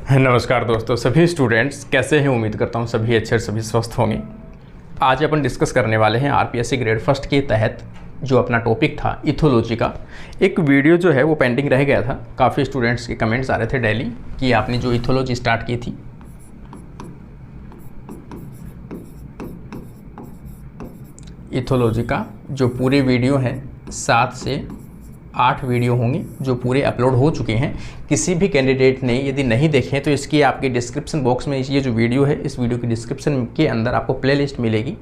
नमस्कार दोस्तों, सभी स्टूडेंट्स कैसे हैं। उम्मीद करता हूं सभी अच्छे और सभी स्वस्थ होंगे। आज अपन डिस्कस करने वाले हैं आरपीएससी ग्रेड फर्स्ट के तहत जो अपना टॉपिक था इथोलॉजी का। एक वीडियो जो है वो पेंडिंग रह गया था। काफ़ी स्टूडेंट्स के कमेंट्स आ रहे थे डेली कि आपने जो इथोलॉजी स्टार्ट की थी इथोलॉजी का जो पूरे वीडियो हैं 7 से 8 वीडियो होंगे जो पूरे अपलोड हो चुके हैं। किसी भी कैंडिडेट ने यदि नहीं देखे तो इसकी आपके डिस्क्रिप्शन बॉक्स में ये जो वीडियो है इस वीडियो की डिस्क्रिप्शन के अंदर आपको प्लेलिस्ट मिलेगी।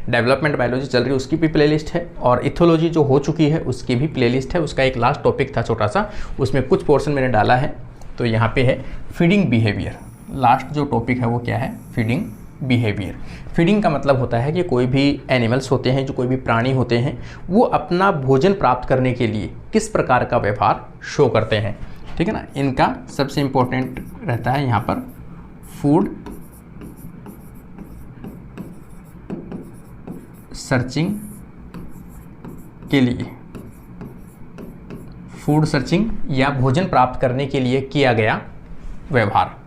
डेवलपमेंट बायोलॉजी चल रही है उसकी भी प्लेलिस्ट है और इथोलॉजी जो हो चुकी है उसकी भी प्लेलिस्ट है। उसका एक लास्ट टॉपिक था छोटा सा, उसमें कुछ पोर्शन मैंने डाला है। तो यहाँ पे है फीडिंग बिहेवियर। लास्ट जो टॉपिक है वो क्या है? Feeding behaviour. फीडिंग का मतलब होता है कि कोई भी एनिमल्स होते हैं, जो कोई भी प्राणी होते हैं, वो अपना भोजन प्राप्त करने के लिए किस प्रकार का व्यवहार शो करते हैं। ठीक है ना। इनका सबसे इम्पोर्टेंट रहता है यहाँ पर फूड सर्चिंग के लिए, फूड सर्चिंग या भोजन प्राप्त करने के लिए किया गया व्यवहार,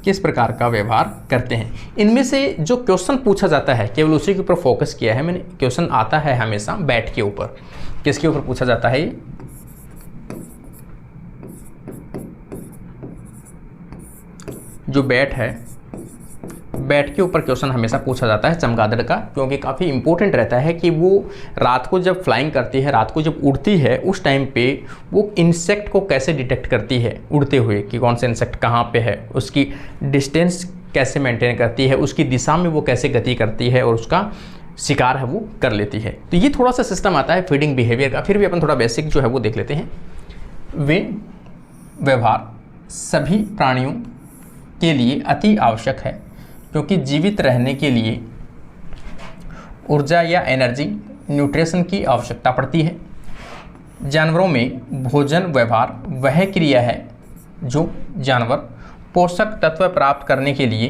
किस प्रकार का व्यवहार करते हैं। इनमें से जो क्वेश्चन पूछा जाता है केवल उसी के ऊपर फोकस किया है मैंने। क्वेश्चन आता है हमेशा बैट के ऊपर। किसके ऊपर पूछा जाता है? ये जो बैट है, बैट के ऊपर क्वेश्चन हमेशा पूछा जाता है चमगादड़ का, क्योंकि काफ़ी इंपॉर्टेंट रहता है कि वो रात को जब फ्लाइंग करती है, रात को जब उड़ती है, उस टाइम पे वो इंसेक्ट को कैसे डिटेक्ट करती है उड़ते हुए कि कौन सा इंसेक्ट कहाँ पे है, उसकी डिस्टेंस कैसे मेंटेन करती है, उसकी दिशा में वो कैसे गति करती है और उसका शिकार है वो कर लेती है। तो ये थोड़ा सा सिस्टम आता है फीडिंग बिहेवियर का। फिर भी अपन थोड़ा बेसिक जो है वो देख लेते हैं। वे व्यवहार सभी प्राणियों के लिए अति आवश्यक है क्योंकि जीवित रहने के लिए ऊर्जा या एनर्जी, न्यूट्रिशन की आवश्यकता पड़ती है। जानवरों में भोजन व्यवहार वह क्रिया है जो जानवर पोषक तत्व प्राप्त करने के लिए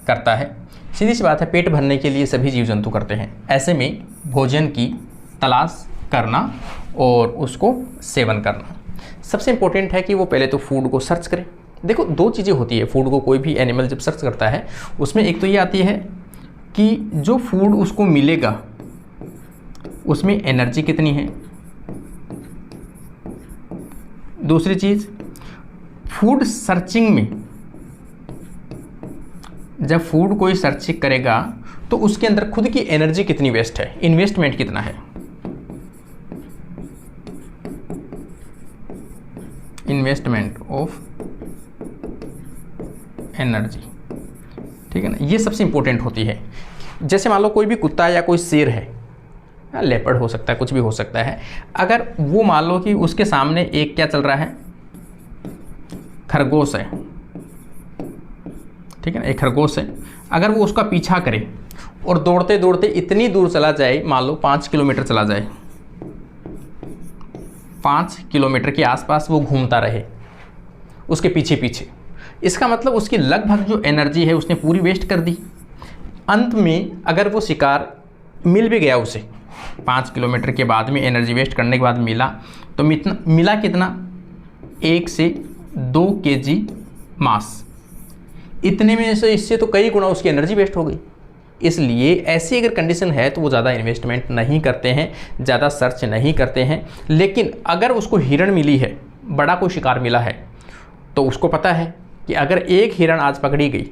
करता है। सीधी सी बात है, पेट भरने के लिए सभी जीव जंतु करते हैं। ऐसे में भोजन की तलाश करना और उसको सेवन करना सबसे इम्पोर्टेंट है कि वो पहले तो फूड को सर्च करें। देखो, दो चीज़ें होती है फूड को कोई भी एनिमल जब सर्च करता है, उसमें एक तो ये आती है कि जो फूड उसको मिलेगा उसमें एनर्जी कितनी है। दूसरी चीज़, फूड सर्चिंग में जब फूड कोई सर्च करेगा तो उसके अंदर खुद की एनर्जी कितनी वेस्ट है, इन्वेस्टमेंट कितना है। इन्वेस्टमेंट ऑफ एनर्जी, ठीक है ना। ये सबसे इंपॉर्टेंट होती है। जैसे मान लो कोई भी कुत्ता या कोई शेर है, लेपर्ड हो सकता है, कुछ भी हो सकता है। अगर वो मान लो कि उसके सामने एक क्या चल रहा है, खरगोश है, ठीक है ना, एक खरगोश है। अगर वो उसका पीछा करे और दौड़ते दौड़ते इतनी दूर चला जाए, मान लो 5 किलोमीटर चला जाए, 5 किलोमीटर के आसपास वो घूमता रहे उसके पीछे पीछे, इसका मतलब उसकी लगभग जो एनर्जी है उसने पूरी वेस्ट कर दी। अंत में अगर वो शिकार मिल भी गया उसे 5 किलोमीटर के बाद में एनर्जी वेस्ट करने के बाद मिला, तो मिला कितना? 1 से 2 kg मांस। इतने में से इससे तो कई गुना उसकी एनर्जी वेस्ट हो गई। इसलिए ऐसी अगर कंडीशन है तो वो ज़्यादा इन्वेस्टमेंट नहीं करते हैं, ज़्यादा सर्च नहीं करते हैं। लेकिन अगर उसको हिरण मिली है, बड़ा कोई शिकार मिला है, तो उसको पता है कि अगर एक हिरण आज पकड़ी गई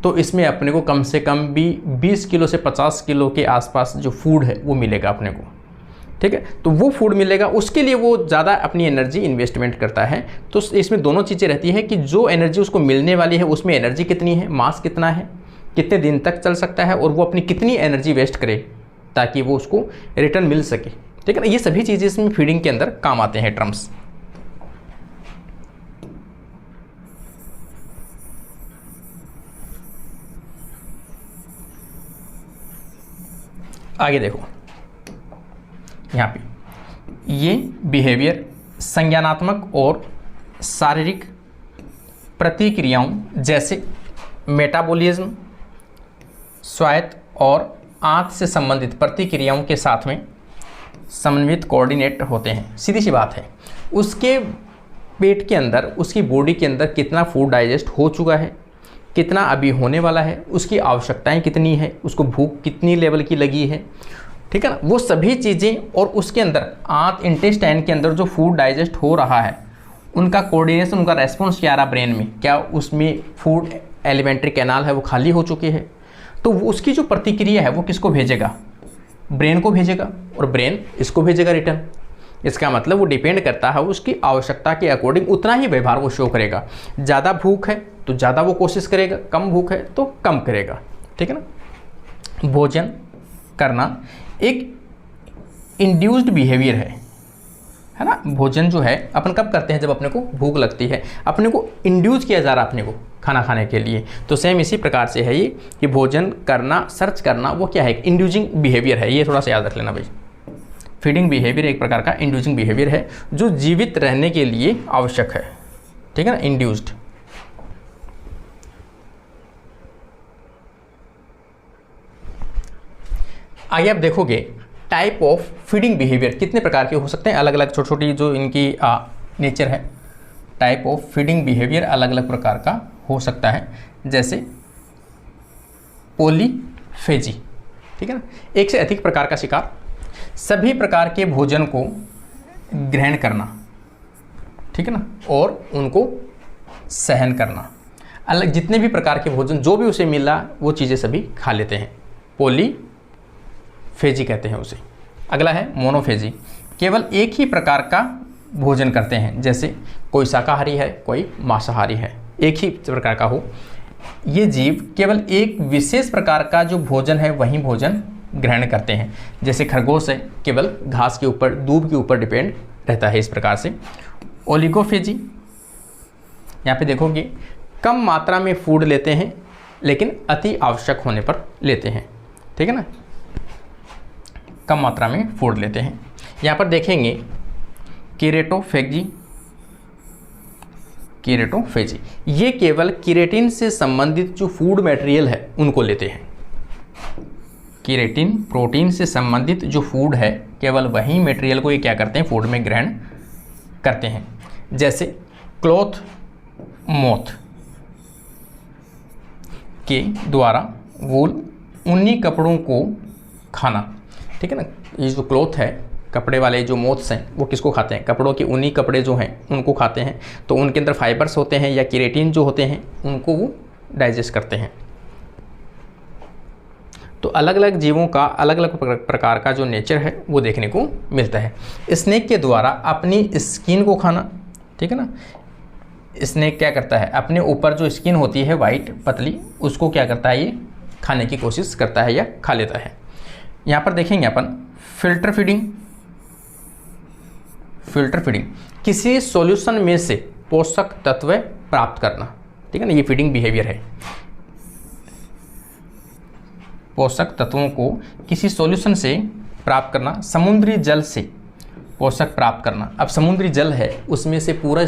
तो इसमें अपने को कम से कम भी 20 किलो से 50 किलो के आसपास जो फूड है वो मिलेगा अपने को। ठीक है, तो वो फूड मिलेगा, उसके लिए वो ज़्यादा अपनी एनर्जी इन्वेस्टमेंट करता है। तो इसमें दोनों चीज़ें रहती है कि जो एनर्जी उसको मिलने वाली है उसमें एनर्जी कितनी है, मास कितना है, कितने दिन तक चल सकता है और वो अपनी कितनी एनर्जी वेस्ट करे ताकि वो उसको रिटर्न मिल सके। ठीक है ना। ये सभी चीज़ें इसमें फीडिंग के अंदर काम आते हैं टर्म्स। आगे देखो, यहाँ पे ये बिहेवियर संज्ञानात्मक और शारीरिक प्रतिक्रियाओं जैसे मेटाबॉलिज्म, स्वायत्त और आंत से संबंधित प्रतिक्रियाओं के साथ में समन्वित कोऑर्डिनेट होते हैं। सीधी सी बात है, उसके पेट के अंदर, उसकी बॉडी के अंदर कितना फूड डाइजेस्ट हो चुका है, कितना अभी होने वाला है, उसकी आवश्यकताएं कितनी है, उसको भूख कितनी लेवल की लगी है, ठीक है ना, वो सभी चीज़ें, और उसके अंदर आंत इंटेस्टाइन के अंदर जो फूड डाइजेस्ट हो रहा है उनका कोऑर्डिनेशन, उनका रेस्पॉन्स क्या रहा ब्रेन में, क्या उसमें फूड एलिमेंट्री कैनाल है वो खाली हो चुकी है, तो वो उसकी जो प्रतिक्रिया है वो किसको भेजेगा, ब्रेन को भेजेगा, और ब्रेन इसको भेजेगा रिटर्न। इसका मतलब वो डिपेंड करता है उसकी आवश्यकता के अकॉर्डिंग उतना ही व्यवहार वो शो करेगा। ज़्यादा भूख है तो ज़्यादा वो कोशिश करेगा, कम भूख है तो कम करेगा, ठीक है ना। भोजन करना एक इंड्यूस्ड बिहेवियर है ना। भोजन जो है अपन कब करते हैं, जब अपने को भूख लगती है, अपने को इंड्यूस किया जा रहा है अपने को खाना खाने के लिए। तो सेम इसी प्रकार से है ये कि भोजन करना, सर्च करना, वो क्या है, एक इंड्यूसिंग बिहेवियर है। ये थोड़ा सा याद रख लेना भाई। फीडिंग बिहेवियर एक प्रकार का इंड्यूसिंग बिहेवियर है जो जीवित रहने के लिए आवश्यक है, ठीक है ना, इंड्यूस्ड। आगे आप देखोगे टाइप ऑफ फीडिंग बिहेवियर कितने प्रकार के हो सकते हैं, अलग अलग छोटी छोटी जो इनकी नेचर है। टाइप ऑफ फीडिंग बिहेवियर अलग अलग प्रकार का हो सकता है, जैसे पॉलीफेजी, ठीक है ना, एक से अधिक प्रकार का शिकार, सभी प्रकार के भोजन को ग्रहण करना, ठीक है ना, और उनको सहन करना। अलग जितने भी प्रकार के भोजन जो भी उसे मिला वो चीज़ें सभी खा लेते हैं, पॉलीफेजी कहते हैं उसे। अगला है मोनोफेजी, केवल एक ही प्रकार का भोजन करते हैं, जैसे कोई शाकाहारी है कोई मांसाहारी है, एक ही प्रकार का हो। ये जीव केवल एक विशेष प्रकार का जो भोजन है वही भोजन ग्रहण करते हैं, जैसे खरगोश है केवल घास के ऊपर, दूब के ऊपर डिपेंड रहता है। इस प्रकार से ओलिगोफेजी, यहाँ पे देखोगे कम मात्रा में फूड लेते हैं लेकिन अति आवश्यक होने पर लेते हैं, ठीक है ना, कम मात्रा में फूड लेते हैं। यहाँ पर देखेंगे कीरेटोफेजी, ये केवल किरेटिन से संबंधित जो फूड मटेरियल है उनको लेते हैं। किरेटिन प्रोटीन से संबंधित जो फूड है केवल वही मटेरियल को ये क्या करते हैं, फूड में ग्रहण करते हैं, जैसे क्लॉथ मोथ के द्वारा वूल, ऊनी कपड़ों को खाना, ठीक है ना। ये जो क्लॉथ है, कपड़े वाले जो मोथ्स हैं वो किसको खाते हैं, कपड़ों के ऊनी कपड़े जो हैं उनको खाते हैं। तो उनके अंदर फाइबर्स होते हैं या किरेटिन जो होते हैं उनको वो डाइजेस्ट करते हैं। तो अलग अलग जीवों का अलग अलग प्रकार का जो नेचर है वो देखने को मिलता है। स्नेक के द्वारा अपनी स्किन को खाना, ठीक है ना। स्नेक क्या करता है, अपने ऊपर जो स्किन होती है वाइट पतली, उसको क्या करता है, ये खाने की कोशिश करता है या खा लेता है। यहाँ पर देखेंगे अपन फिल्टर फीडिंग, किसी सॉल्यूशन में से पोषक तत्व प्राप्त करना, ठीक है ना, ये फीडिंग बिहेवियर है। पोषक तत्वों को किसी सॉल्यूशन से प्राप्त करना, समुद्री जल से पोषक प्राप्त करना। अब समुद्री जल है उसमें से पूरा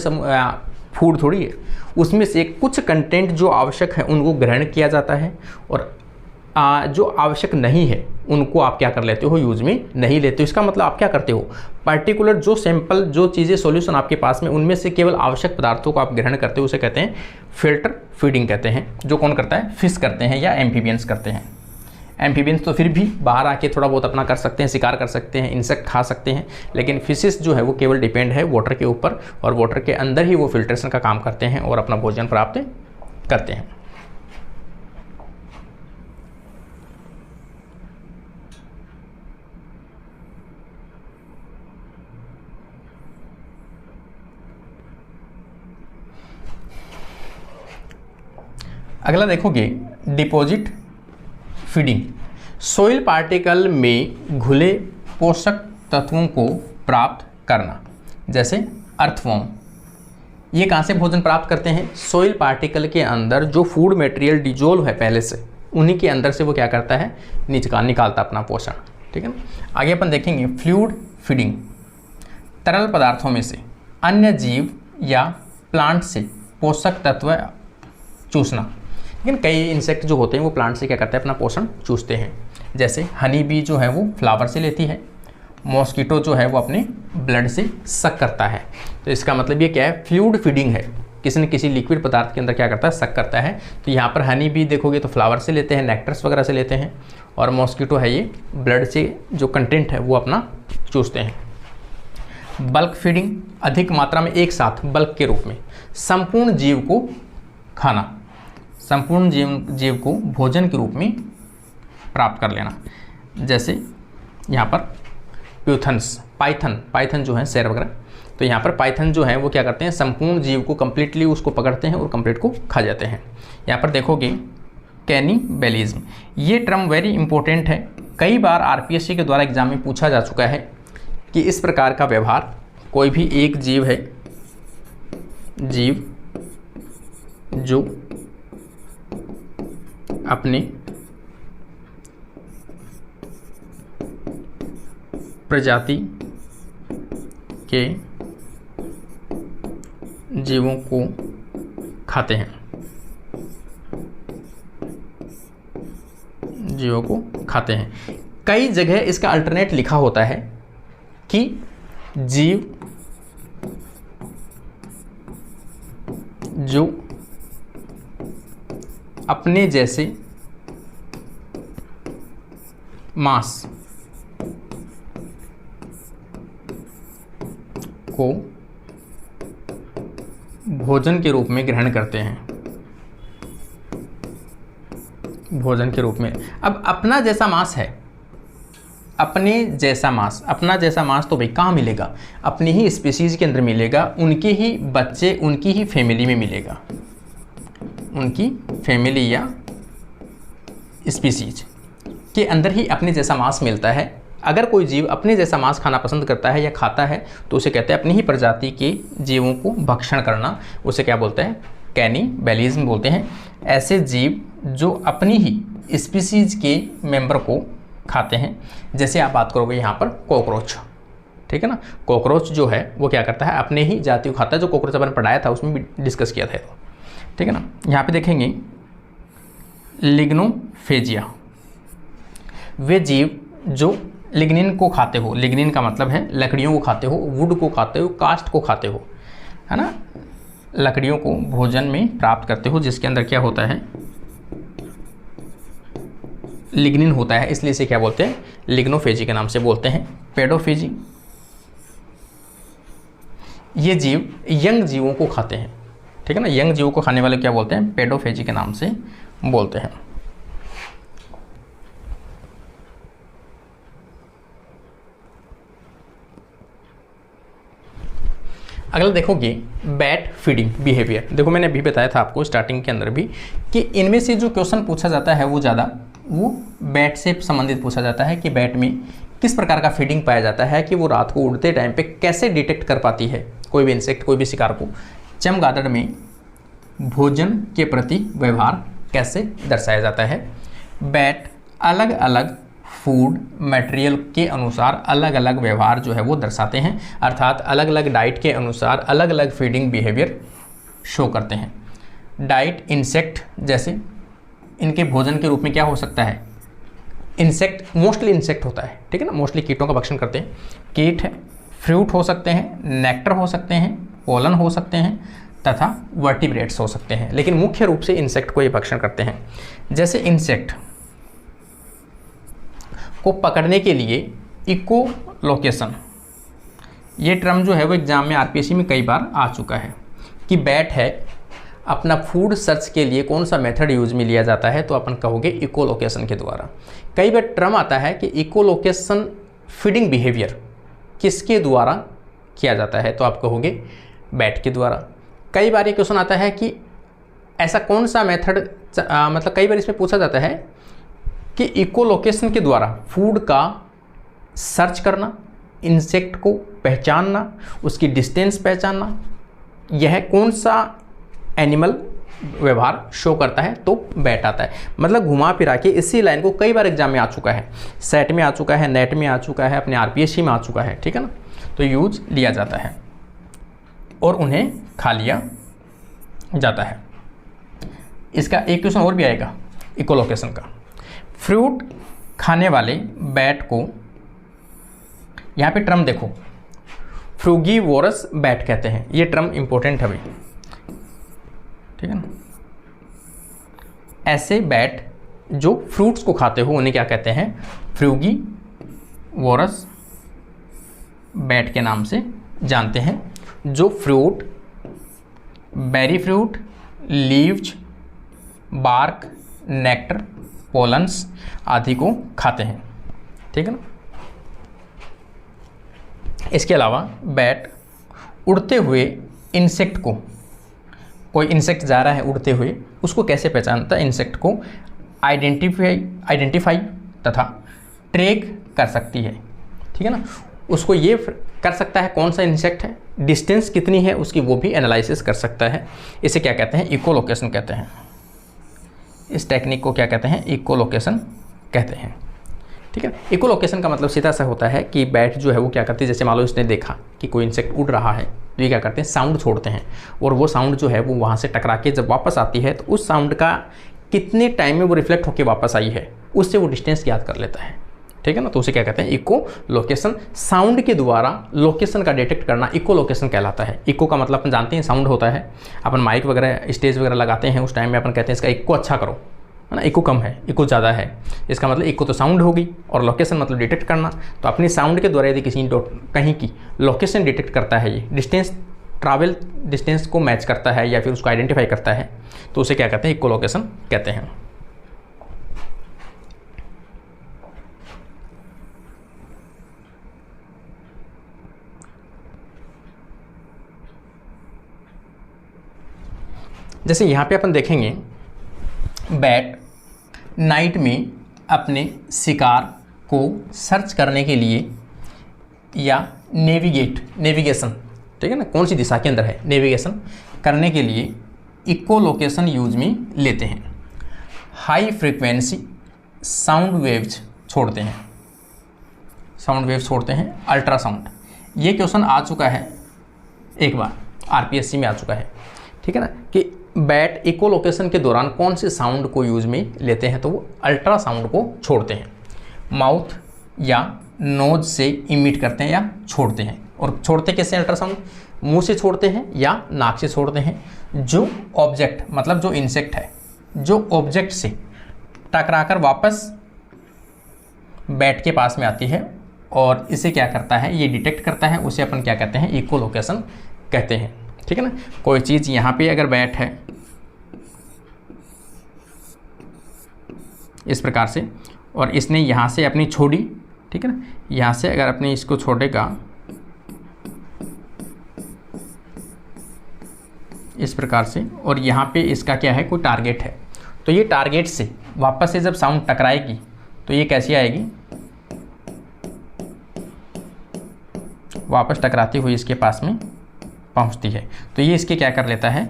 फूड थोड़ी है, उसमें से कुछ कंटेंट जो आवश्यक है उनको ग्रहण किया जाता है, और जो आवश्यक नहीं है उनको आप क्या कर लेते हो, यूज में नहीं लेते हो। इसका मतलब आप क्या करते हो, पर्टिकुलर जो सैंपल जो चीज़ें सॉल्यूशन आपके पास में उनमें से केवल आवश्यक पदार्थों को आप ग्रहण करते हो, उसे कहते हैं फिल्टर फीडिंग कहते हैं। जो कौन करता है, फिश करते हैं या एम्फीबियंस करते हैं। एम्फीबियंस तो फिर भी बाहर आके थोड़ा बहुत अपना कर सकते हैं, शिकार कर सकते हैं, इंसेक्ट खा सकते हैं, लेकिन फिशेस जो है वो केवल डिपेंड है वाटर के ऊपर, और वाटर के अंदर ही वो फिल्ट्रेशन का काम करते हैं और अपना भोजन प्राप्त करते हैं। अगला देखोगे डिपॉजिट फीडिंग, सोइल पार्टिकल में घुले पोषक तत्वों को प्राप्त करना, जैसे अर्थवॉर्म। ये कहाँ से भोजन प्राप्त करते हैं, सोइल पार्टिकल के अंदर जो फूड मटेरियल डिजोल्व है पहले से, उन्हीं के अंदर से वो क्या करता है, निकालता अपना पोषण, ठीक है ना। आगे अपन देखेंगे फ्लूइड फीडिंग, तरल पदार्थों में से अन्य जीव या प्लांट से पोषक तत्व चूसना। लेकिन कई इंसेक्ट जो होते हैं वो प्लांट से क्या करते हैं, अपना पोषण चूसते हैं, जैसे हनी बी जो है वो फ्लावर से लेती है, मॉस्किटो जो है वो अपने ब्लड से सक करता है। तो इसका मतलब ये क्या है, फ्लूइड फीडिंग है, किसी न किसी लिक्विड पदार्थ के अंदर क्या करता है, सक करता है। तो यहाँ पर हनी भी देखोगे तो फ्लावर से लेते हैं, नेक्टर्स वगैरह से लेते हैं, और मॉस्किटो है ये ब्लड से जो कंटेंट है वो अपना चूसते हैं। बल्क फीडिंग, अधिक मात्रा में एक साथ बल्क के रूप में संपूर्ण जीव को खाना, संपूर्ण जीव को भोजन के रूप में प्राप्त कर लेना। जैसे यहाँ पर पाइथन जो है शेर वगैरह, तो यहाँ पर पाइथन जो है वो क्या करते हैं, संपूर्ण जीव को कंप्लीटली उसको पकड़ते हैं और कंप्लीट को खा जाते हैं। यहाँ पर देखोगे कैनिबैलिज्म, ये टर्म वेरी इंपॉर्टेंट है, कई बार आरपीएससी के द्वारा एग्जाम में पूछा जा चुका है कि इस प्रकार का व्यवहार, कोई भी एक जीव है, जीव जो अपने प्रजाति के जीवों को खाते हैं, जीवों को खाते हैं। कई जगह इसका अल्टरनेट लिखा होता है कि जीव जो अपने जैसे मांस को भोजन के रूप में ग्रहण करते हैं, भोजन के रूप में। अब अपना जैसा मांस है, अपने जैसा मांस, अपना जैसा मांस तो भाई कहाँ मिलेगा, अपनी ही स्पीसीज के अंदर मिलेगा, उनके ही बच्चे उनकी ही फैमिली में मिलेगा, उनकी फैमिली या स्पीसीज के अंदर ही अपने जैसा मांस मिलता है। अगर कोई जीव अपने जैसा मांस खाना पसंद करता है या खाता है तो उसे कहते हैं अपनी ही प्रजाति के जीवों को भक्षण करना, उसे क्या बोलते हैं, कैनिबैलिज्म बोलते हैं। ऐसे जीव जो अपनी ही स्पीसीज के मेंबर को खाते हैं, जैसे आप बात करोगे यहाँ पर कॉकरोच, ठीक है ना, कॉकरोच जो है वो क्या करता है, अपने ही जाति को खाता है, जो कॉकरोच अपन पढ़ाया था उसमें भी डिस्कस किया था, ठीक है ना। यहाँ पे देखेंगे लिग्नोफेजिया, वे जीव जो लिग्निन को खाते हो, लिग्निन का मतलब है लकड़ियों को खाते हो, वुड को खाते हो, कास्ट को खाते हो, है ना, लकड़ियों को भोजन में प्राप्त करते हो, जिसके अंदर क्या होता है, लिग्निन होता है, इसलिए इसे क्या बोलते हैं, लिग्नोफेजी के नाम से बोलते हैं। पेडोफेजी, ये जीव यंग जीवों को खाते हैं, ठीक है ना, यंग जीवों को खाने वाले क्या बोलते हैं, पेडोफेजी के नाम से बोलते हैं। अगला देखोगे बैट फीडिंग बिहेवियर। देखो मैंने अभी बताया था आपको स्टार्टिंग के अंदर भी कि इनमें से जो क्वेश्चन पूछा जाता है वो ज़्यादा वो बैट से संबंधित पूछा जाता है कि बैट में किस प्रकार का फीडिंग पाया जाता है, कि वो रात को उड़ते टाइम पे कैसे डिटेक्ट कर पाती है कोई भी इंसेक्ट, कोई भी शिकार को। चमगादड़ में भोजन के प्रति व्यवहार कैसे दर्शाया जाता है। बैट अलग अलग फूड मटेरियल के अनुसार अलग अलग व्यवहार जो है वो दर्शाते हैं, अर्थात अलग अलग डाइट के अनुसार अलग अलग फीडिंग बिहेवियर शो करते हैं। डाइट इंसेक्ट, जैसे इनके भोजन के रूप में क्या हो सकता है, इंसेक्ट, मोस्टली इंसेक्ट होता है, ठीक है ना, मोस्टली कीटों का भक्षण करते हैं। कीट है, फ्रूट हो सकते हैं, नेक्टर हो सकते हैं, पोलन हो सकते हैं तथा वर्टिब्रेट्स हो सकते हैं, लेकिन मुख्य रूप से इंसेक्ट को ये भक्षण करते हैं। जैसे इंसेक्ट को पकड़ने के लिए इको लोकेशन, ये टर्म जो है वो एग्जाम में आरपीएससी में कई बार आ चुका है कि बैट है, अपना फूड सर्च के लिए कौन सा मेथड यूज में लिया जाता है, तो अपन कहोगे इको लोकेशन के द्वारा। कई बार टर्म आता है कि इको लोकेशन फीडिंग बिहेवियर किसके द्वारा किया जाता है, तो आप कहोगे बैट के द्वारा। कई बार ये क्वेश्चन आता है कि ऐसा कौन सा मेथड, मतलब कई बार इसमें पूछा जाता है कि इको लोकेशन के द्वारा फूड का सर्च करना, इंसेक्ट को पहचानना, उसकी डिस्टेंस पहचानना, यह कौन सा एनिमल व्यवहार शो करता है, तो बैट आता है। मतलब घुमा फिरा के इसी लाइन को कई बार एग्जाम में आ चुका है, सेट में आ चुका है, नेट में आ चुका है, अपने आरपीएससी में आ चुका है, ठीक है ना, तो यूज लिया जाता है और उन्हें खा लिया जाता है। इसका एक क्वेश्चन और भी आएगा इको लोकेशन का। फ्रूट खाने वाले बैट को यहाँ पे टर्म देखो, फ्रूगीवोरस बैट कहते हैं, ये टर्म इंपॉर्टेंट है भाई, ठीक है ना। ऐसे बैट जो फ्रूट्स को खाते हो उन्हें क्या कहते हैं, फ्रूगीवोरस बैट के नाम से जानते हैं, जो fruit, berry fruit, leaves, bark, nectar, pollens आदि को खाते हैं, ठीक है ना। इसके अलावा बैट उड़ते हुए इंसेक्ट को, कोई इंसेक्ट जा रहा है उड़ते हुए, उसको कैसे पहचानता है, इंसेक्ट को आइडेंटिफाई तथा ट्रैक कर सकती है, ठीक है ना। उसको ये कर सकता है कौन सा इंसेक्ट है, डिस्टेंस कितनी है उसकी, वो भी एनालिसिस कर सकता है। इसे क्या कहते हैं, इकोलोकेशन कहते हैं। इस टेक्निक को क्या कहते हैं, इकोलोकेशन कहते हैं, ठीक है। इकोलोकेशन का मतलब सीधा सा होता है कि बैट जो है वो क्या करती है, जैसे मान लो इसने देखा कि कोई इंसेक्ट उड़ रहा है, तो ये क्या करते हैं, साउंड छोड़ते हैं, और वो साउंड जो है वो वहाँ से टकरा के जब वापस आती है तो उस साउंड का कितने टाइम में वो रिफ्लेक्ट होकर वापस आई है, उससे वो डिस्टेंस याद कर लेता है, ठीक है ना। तो उसे क्या कहते हैं, इको लोकेशन। साउंड के द्वारा लोकेशन का डिटेक्ट करना इको लोकेशन कहलाता है। इको का मतलब अपन जानते हैं साउंड होता है, अपन माइक वगैरह स्टेज वगैरह लगाते हैं, उस टाइम में अपन कहते हैं इसका इको अच्छा करो, है ना, इको कम है, इको ज़्यादा है, इसका मतलब इको तो साउंड होगी, और लोकेशन मतलब डिटेक्ट करना। तो अपनी साउंड के द्वारा यदि किसी कहीं की लोकेशन डिटेक्ट करता है, ये डिस्टेंस, ट्रैवल डिस्टेंस को मैच करता है या फिर उसको आइडेंटिफाई करता है, तो उसे क्या कहते हैं, इको लोकेशन कहते हैं। जैसे यहाँ पे अपन देखेंगे, बैट नाइट में अपने शिकार को सर्च करने के लिए या नेविगेशन, ठीक है ना, कौन सी दिशा के अंदर है, नेविगेशन करने के लिए इको लोकेशन यूज में लेते हैं। हाई फ्रीक्वेंसी साउंड वेव्स छोड़ते हैं, अल्ट्रासाउंड। ये क्वेश्चन आ चुका है एक बार, आरपीएससी में आ चुका है, ठीक है ना, कि बैट इको लोकेशन के दौरान कौन से साउंड को यूज में लेते हैं, तो वो अल्ट्रासाउंड को छोड़ते हैं। माउथ या नोज से इमिट करते हैं या छोड़ते हैं, और छोड़ते कैसे अल्ट्रासाउंड, मुंह से छोड़ते हैं या नाक से छोड़ते हैं। जो ऑब्जेक्ट मतलब जो इंसेक्ट है, जो ऑब्जेक्ट से टकराकर वापस बैट के पास में आती है और इसे क्या करता है, ये डिटेक्ट करता है, उसे अपन क्या कहते हैं, इको लोकेशन कहते हैं, ठीक है ना। कोई चीज़ यहाँ पे अगर बैट है इस प्रकार से, और इसने यहाँ से अपनी छोड़ी, ठीक है ना, यहाँ से अगर अपने इसको छोड़ेगा इस प्रकार से, और यहाँ पे इसका क्या है, कोई टारगेट है, तो ये टारगेट से वापस से जब साउंड टकराएगी तो ये कैसी आएगी, वापस टकराती हुई इसके पास में पहुंचती है। तो ये इसके क्या कर लेता है,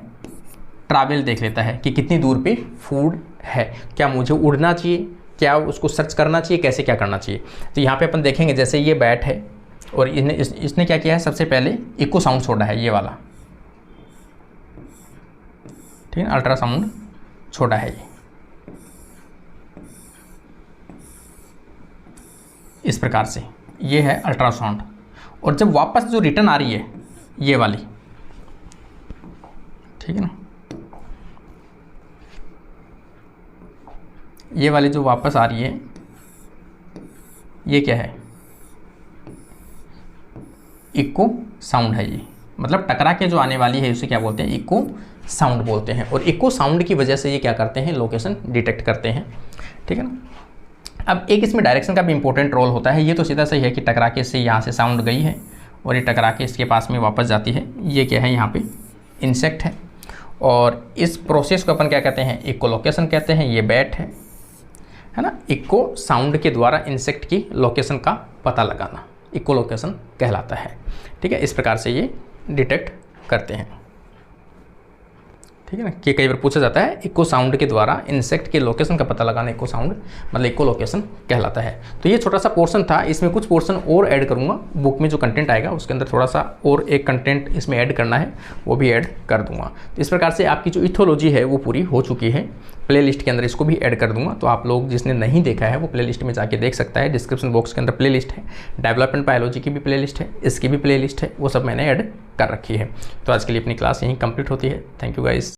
ट्रैवल देख लेता है कि कितनी दूर पे फूड है, क्या मुझे उड़ना चाहिए, क्या उसको सर्च करना चाहिए, कैसे क्या करना चाहिए। तो यहाँ पे अपन देखेंगे, जैसे ये बैट है और इसने क्या किया है, सबसे पहले इको साउंड छोड़ा है, ये वाला, ठीक है, अल्ट्रासाउंड छोड़ा है ये इस प्रकार से, ये है अल्ट्रासाउंड। और जब वापस जो रिटर्न आ रही है ये वाली, ठीक है ना, ये वाली जो वापस आ रही है ये क्या है, इको साउंड है ये, मतलब टकरा के जो आने वाली है उसे क्या बोलते हैं, इको साउंड बोलते हैं। और इको साउंड की वजह से ये क्या करते हैं, लोकेशन डिटेक्ट करते हैं, ठीक है ना। अब एक इसमें डायरेक्शन का भी इंपॉर्टेंट रोल होता है। ये तो सीधा सही है कि टकरा के इससे यहाँ से साउंड गई है और ये टकरा के इसके पास में वापस जाती है। ये क्या है, यहाँ पे इंसेक्ट है, और इस प्रोसेस को अपन क्या कहते हैं, इको लोकेशन कहते हैं। ये बैट है ना, इको साउंड के द्वारा इंसेक्ट की लोकेशन का पता लगाना इको लोकेशन कहलाता है, ठीक है। इस प्रकार से ये डिटेक्ट करते हैं। ठीक है ना, कि कई बार पूछा जाता है इको साउंड के द्वारा इंसेक्ट के लोकेशन का पता लगाना इको साउंड मतलब इको लोकेशन कहलाता है। तो ये छोटा सा पोर्शन था, इसमें कुछ पोर्शन और ऐड करूँगा, बुक में जो कंटेंट आएगा उसके अंदर थोड़ा सा और एक कंटेंट इसमें ऐड करना है, वो भी ऐड कर दूंगा। तो इस प्रकार से आपकी जो इथोलॉजी है वो पूरी हो चुकी है। प्लेलिस्ट के अंदर इसको भी ऐड कर दूंगा, तो आप लोग जिसने नहीं देखा है वो प्लेलिस्ट में जाके देख सकता है। डिस्क्रिप्शन बॉक्स के अंदर प्लेलिस्ट है, डेवलपमेंट बायोलॉजी की भी प्लेलिस्ट है, इसकी भी प्लेलिस्ट है, वो सब मैंने ऐड कर रखी है। तो आज के लिए अपनी क्लास यहीं कंप्लीट होती है। Thank you guys.